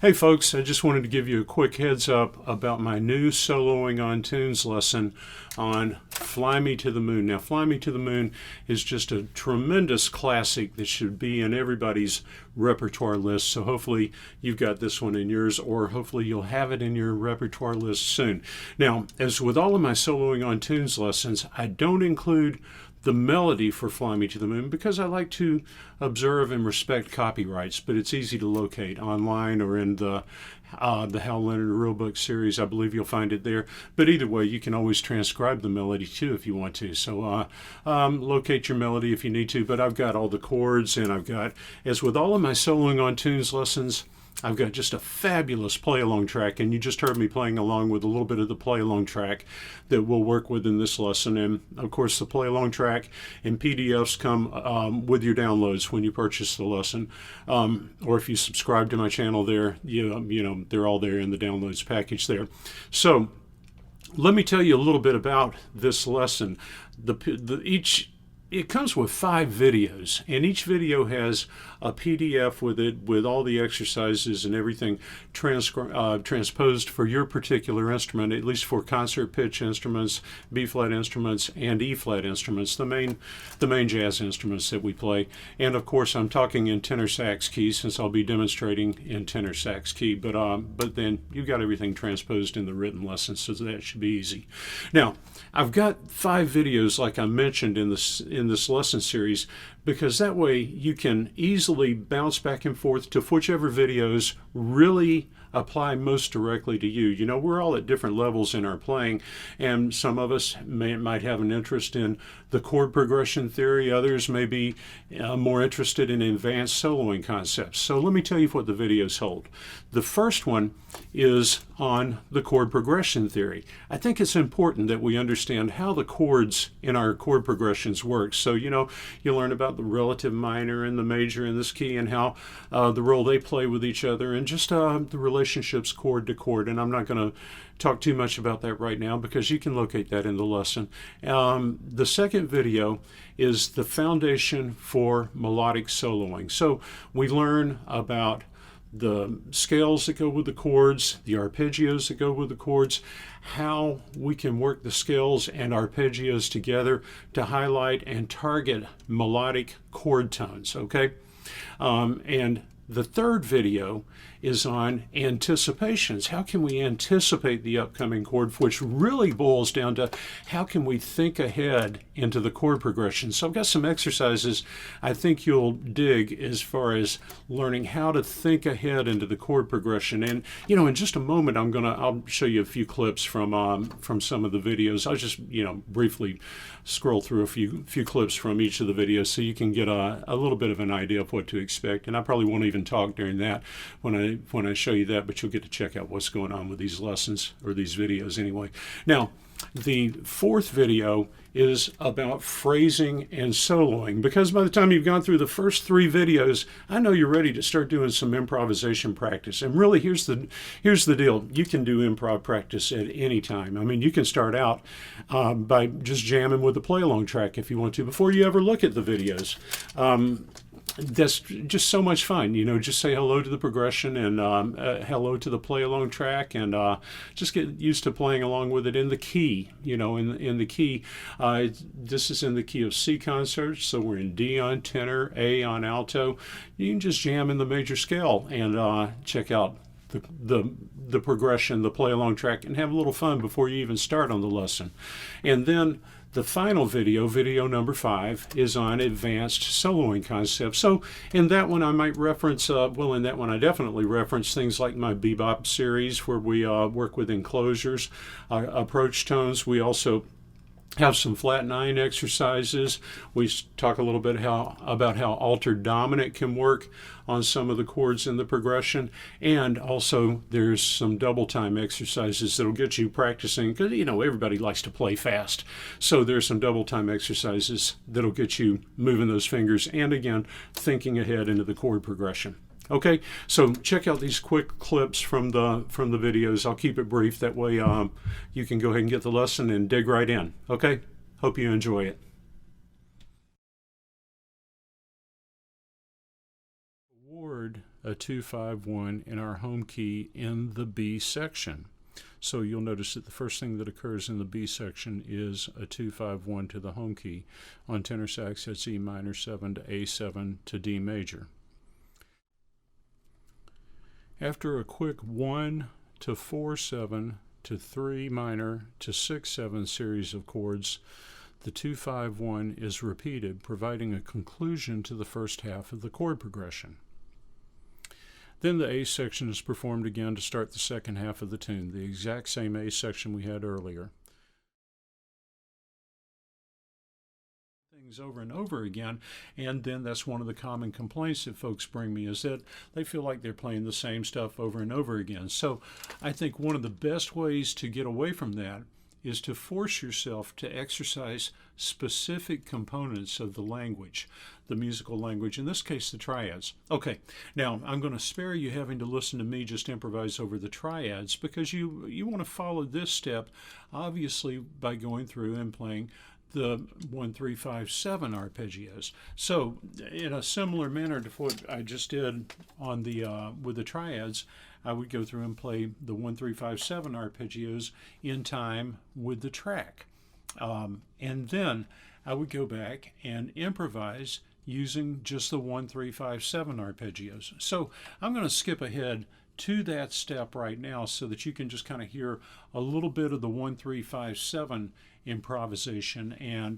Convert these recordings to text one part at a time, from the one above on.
Hey folks, I just wanted to give you a quick heads up about my new soloing on tunes lesson on Fly Me to the Moon. Now, Fly Me to the Moon is just a tremendous classic that should be in everybody's repertoire list. So hopefully you've got this one in yours, or hopefully you'll have it in your repertoire list soon. Now, as with all of my soloing on tunes lessons, I don't include the melody for Fly Me to the Moon because I like to observe and respect copyrights, but it's easy to locate online or in the Hal Leonard Real Book series. I believe you'll find it there. But either way, you can always transcribe the melody too if you want to. So locate your melody if you need to. But I've got all the chords, and I've got, as with all of my soloing on tunes lessons, I've got just a fabulous play-along track, and you just heard me playing along with a little bit of the play-along track that we'll work with in this lesson. And of course, the play-along track and PDFs come with your downloads when you purchase the lesson, or if you subscribe to my channel there, you know, they're all there in the downloads package there. So let me tell you a little bit about this lesson. It comes with 5 videos, and each video has a PDF with it, with all the exercises and everything transposed for your particular instrument, at least for concert pitch instruments, B-flat instruments, and E-flat instruments, the main jazz instruments that we play. And of course, I'm talking in tenor sax key since I'll be demonstrating in tenor sax key, but then you've got everything transposed in the written lesson, so that should be easy. Now, I've got 5 videos, like I mentioned in this lesson series, because that way you can easily bounce back and forth to whichever videos really apply most directly to you. You know, we're all at different levels in our playing, and some of us might have an interest in the chord progression theory. Others may be more interested in advanced soloing concepts. So let me tell you what the videos hold. The first one is on the chord progression theory. I think it's important that we understand how the chords in our chord progressions work. So, you know, you learn about the relative minor and the major in this key, and how the role they play with each other, and just the relationships chord to chord. And I'm not going to talk too much about that right now because you can locate that in the lesson. The second video is the foundation for melodic soloing. So we learn about the scales that go with the chords, the arpeggios that go with the chords, how we can work the scales and arpeggios together to highlight and target melodic chord tones, okay? And the third video is on anticipations. How can we anticipate the upcoming chord, which really boils down to how can we think ahead into the chord progression. So I've got some exercises I think you'll dig as far as learning how to think ahead into the chord progression. And you know, in just a moment I'll show you a few clips from some of the videos. I'll just, you know, briefly scroll through a few clips from each of the videos so you can get a little bit of an idea of what to expect. And I probably won't even talk during that when I show you that, but you'll get to check out what's going on with these lessons, or these videos anyway. Now, the fourth video is about phrasing and soloing, because by the time you've gone through the first 3 videos, I know you're ready to start doing some improvisation practice. And really, here's the deal. You can do improv practice at any time. I mean, you can start out by just jamming with the play-along track if you want to, before you ever look at the videos. That's just so much fun, you know. Just say hello to the progression and hello to the play-along track, and just get used to playing along with it in the key, you know, in the key. This is in the key of C concert, so we're in D on tenor, A on alto. You can just jam in the major scale and check out the progression, the play-along track, and have a little fun before you even start on the lesson. And then the final video, video number 5, is on advanced soloing concepts. So in that one I might reference, in that one I definitely reference things like my bebop series, where we work with enclosures, approach tones. We also have some flat 9 exercises. We talk a little bit about how altered dominant can work on some of the chords in the progression, and also there's some double time exercises that'll get you practicing, because you know everybody likes to play fast. So there's some double time exercises that'll get you moving those fingers, and again thinking ahead into the chord progression. Okay, so check out these quick clips from the videos. I'll keep it brief, that way you can go ahead and get the lesson and dig right in. Okay, hope you enjoy it. Award a 2-5-1 in our home key in the B section. So you'll notice that the first thing that occurs in the B section is a 2-5-1 to the home key. On tenor sax, it's E minor 7 to A7 to D major. After a quick 1 to 4-7 to 3 minor to 6-7 series of chords, the 2-5-1 is repeated, providing a conclusion to the first half of the chord progression. Then the A section is performed again to start the second half of the tune, the exact same A section we had earlier. Things over and over again, and then that's one of the common complaints that folks bring me, is that they feel like they're playing the same stuff over and over again. So I think one of the best ways to get away from that is to force yourself to exercise specific components of the language, the musical language, in this case the triads. Okay, now I'm going to spare you having to listen to me just improvise over the triads, because you want to follow this step obviously by going through and playing the 1-3-5-7 arpeggios. So in a similar manner to what I just did on the with the triads, I would go through and play the 1-3-5-7 arpeggios in time with the track. And then I would go back and improvise using just the 1-3-5-7 arpeggios. So I'm going to skip ahead to that step right now so that you can just kind of hear a little bit of the 1-3-5-7 improvisation, and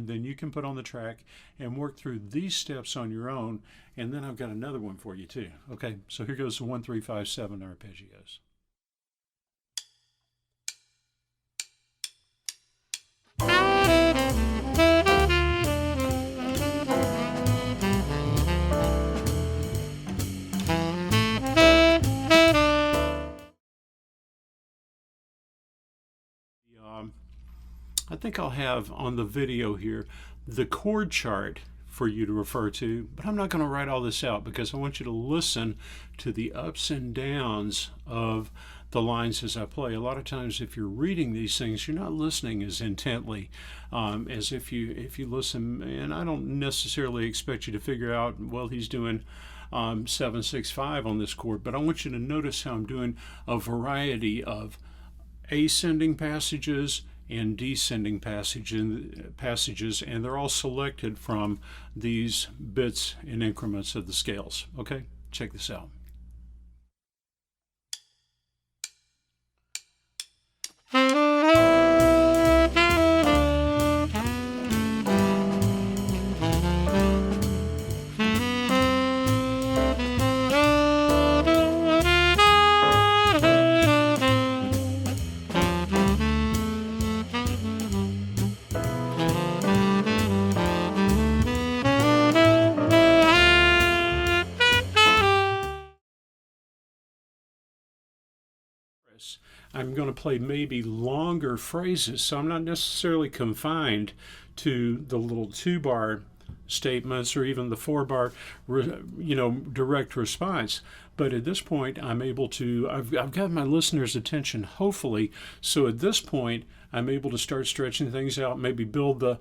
then you can put on the track and work through these steps on your own, and then I've got another one for you too. Okay, so here goes the 1-3-5-7 arpeggios. I think I'll have on the video here the chord chart for you to refer to, but I'm not going to write all this out because I want you to listen to the ups and downs of the lines as I play. A lot of times if you're reading these things, you're not listening as intently as if you listen, and I don't necessarily expect you to figure out, well, he's doing 7-6-5 on this chord, but I want you to notice how I'm doing a variety of ascending passages and descending passages, and they're all selected from these bits and increments of the scales. Okay, check this out. I'm going to play maybe longer phrases, so I'm not necessarily confined to the little 2-bar statements or even the 4-bar, direct response. But at this point, I'm able to, I've got my listeners' attention, hopefully. So at this point, I'm able to start stretching things out, maybe build the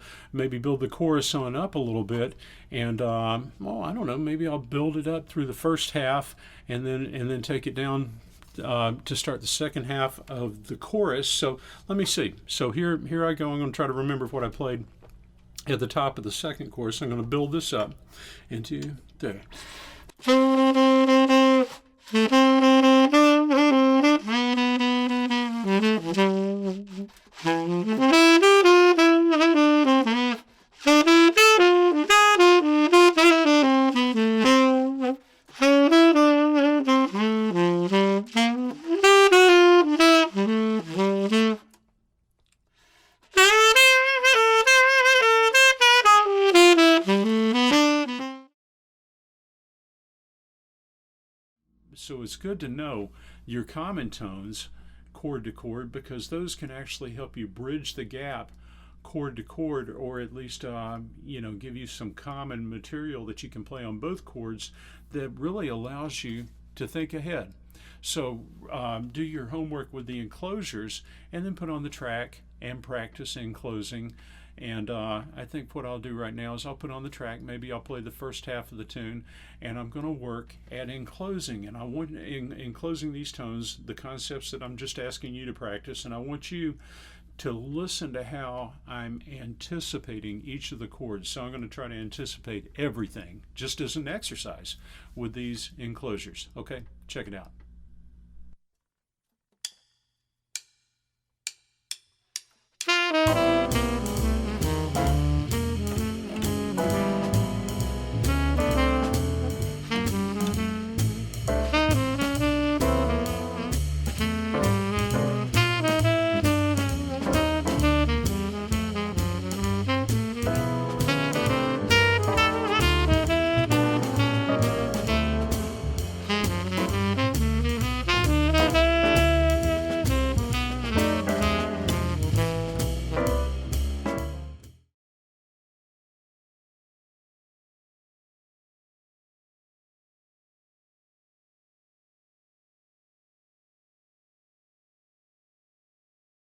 chorus on up a little bit, and I don't know, maybe I'll build it up through the first half, and then take it down to start the second half of the chorus. So let me see. So here I go. I'm going to try to remember what I played at the top of the second chorus. I'm going to build this up into there. So it's good to know your common tones, chord to chord, because those can actually help you bridge the gap chord to chord, or at least give you some common material that you can play on both chords that really allows you to think ahead. So do your homework with the enclosures and then put on the track and practice enclosing And I think what I'll do right now is I'll put on the track, maybe I'll play the first half of the tune, and I'm going to work at enclosing. And I want, in closing these tones, the concepts that I'm just asking you to practice, and I want you to listen to how I'm anticipating each of the chords. So I'm going to try to anticipate everything, just as an exercise with these enclosures. Okay, check it out.